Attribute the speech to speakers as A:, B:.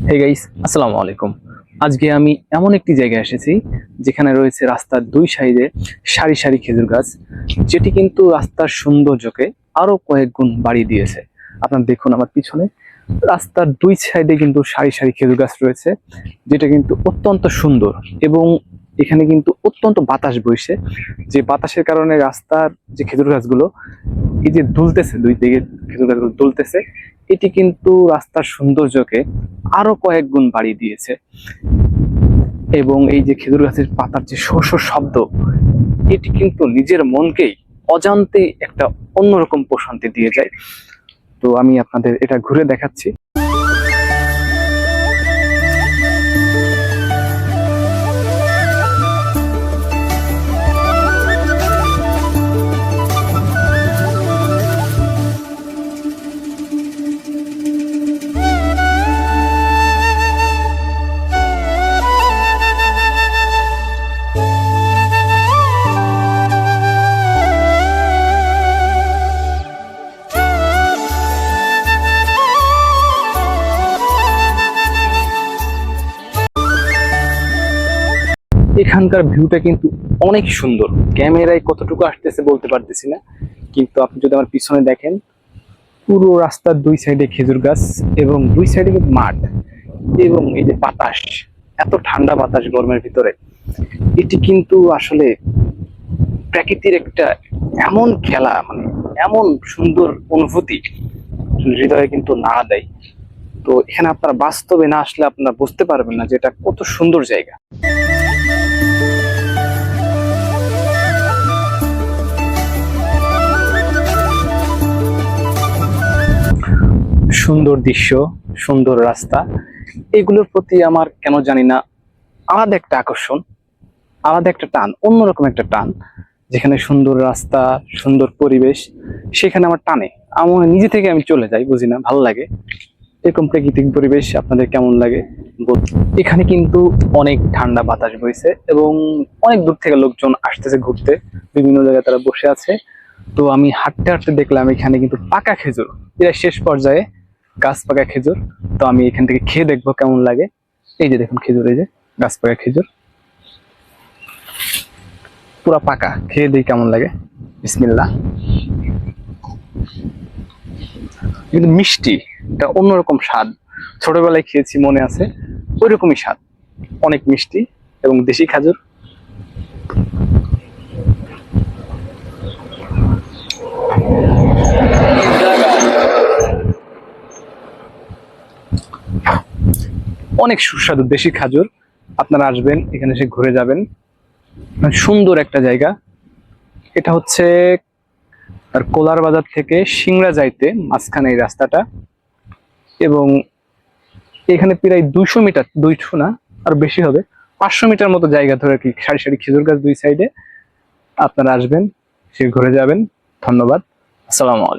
A: Hey guys, আসসালামু আলাইকুম। আজকে আমি এমন একটি জায়গায় এসেছি যেখানে রয়েছে রাস্তার দুই সাইডে সারি সারি খেজুর গাছ, যেটি কিন্তু রাস্তার সৌন্দর্যকে আরো কয়েক গুণ বাড়িয়ে দিয়েছে। আপনারা দেখুন আমার পিছনে রাস্তার দুই সাইডে কিন্তু সারি সারি খেজুর গাছ রয়েছে, যেটা কিন্তু অত্যন্ত সুন্দর। এবং এখানে কিন্তু অত্যন্ত বাতাস বইছে, যে বাতাসের কারণে রাস্তার যে খেজুর গাছগুলো এই যে দুলতেছে, দুই দিকে খেজুর গাছগুলো দুলতেছে, এটি কিন্তু রাস্তার সৌন্দর্যকে আরো কয়েক গুণ বাড়িয়ে দিয়েছে। এবং এই যে খেজুর গাছের পাতার যে শো শো শব্দ, এটি কিন্তু নিজের মনকেই অজান্তেই একটা অন্যরকম প্রশান্তি দিয়ে যায়। তো আমি আপনাদের এটা ঘুরে দেখাচ্ছি। এখানকার ভিউটা কিন্তু অনেক সুন্দর। ক্যামেরায় কতটুকু আসতেছে বলতে পারতেছি না, কিন্তু আপনি যদি আমার পিছনে দেখেন, পুরো রাস্তার দুই সাইডে খেজুর গাছ এবং দুই সাইডে কিন্তু মাঠ, এবং এই যে বাতাস, এত ঠান্ডা বাতাস গরমের ভিতরে, এটি কিন্তু আসলে প্রকৃতির একটা এমন খেলা, মানে এমন সুন্দর অনুভূতি হৃদয়ে কিন্তু নাড়া দেয়। তো এখানে আপনারা বাস্তবে না আসলে আপনারা বুঝতে পারবেন না যে এটা কত সুন্দর জায়গা। সুন্দর দৃশ্য, সুন্দর রাস্তা, এগুলোর প্রতি আমার কেন জানি না আলাদা একটা আকর্ষণ, আলাদা একটা টান, অন্যরকম একটা টান। যেখানে সুন্দর রাস্তা, সুন্দর পরিবেশ, সেখানে আমার টানে, আমার নিজে থেকে আমি চলে যাই, বুঝি না, ভালো লাগে। এরকম প্রাকৃতিক পরিবেশ আপনাদের কেমন লাগে? এখানে কিন্তু অনেক ঠান্ডা বাতাস বইছে এবং অনেক দূর থেকে লোকজন আসতেছে ঘুরতে, বিভিন্ন জায়গায় তারা বসে আছে। তো আমি হাঁটতে হাঁটতে দেখলাম এখানে কিন্তু পাকা খেজুর, এরা শেষ পর্যায়ে গাছ পাকা খেজুর। তো আমি এখান থেকে খেয়ে দেখবো কেমন লাগে। এই যে দেখুন খেজুর, এই যে গাছ পাকা খেজুর, পুরা পাকা, খেয়ে দিই কেমন লাগে। বিসমিল্লাহ। কিন্তু মিষ্টি, এটা অন্যরকম স্বাদ। ছোটবেলায় খেয়েছি, মনে আছে, ওই রকমই স্বাদ, অনেক মিষ্টি এবং দেশি খেজুর। অনেক সুস্বাদু দেশি খাজুর। আপনারা আসবেন, এখানে এসে ঘুরে যাবেন। সুন্দর একটা জায়গা। এটা হচ্ছে আর কোলার বাজার থেকে সিংড়া যাইতে মাঝখানে এই রাস্তাটা, এবং এখানে প্রায় 200 মিটার, 200 না আর বেশি হবে, 500 মিটার মতো জায়গা ধরে কি সারি সারি খেজুর গাছ দুই সাইডে। আপনারা আসবেন, সে ঘুরে যাবেন। ধন্যবাদ, আসসালামু আলাইকুম।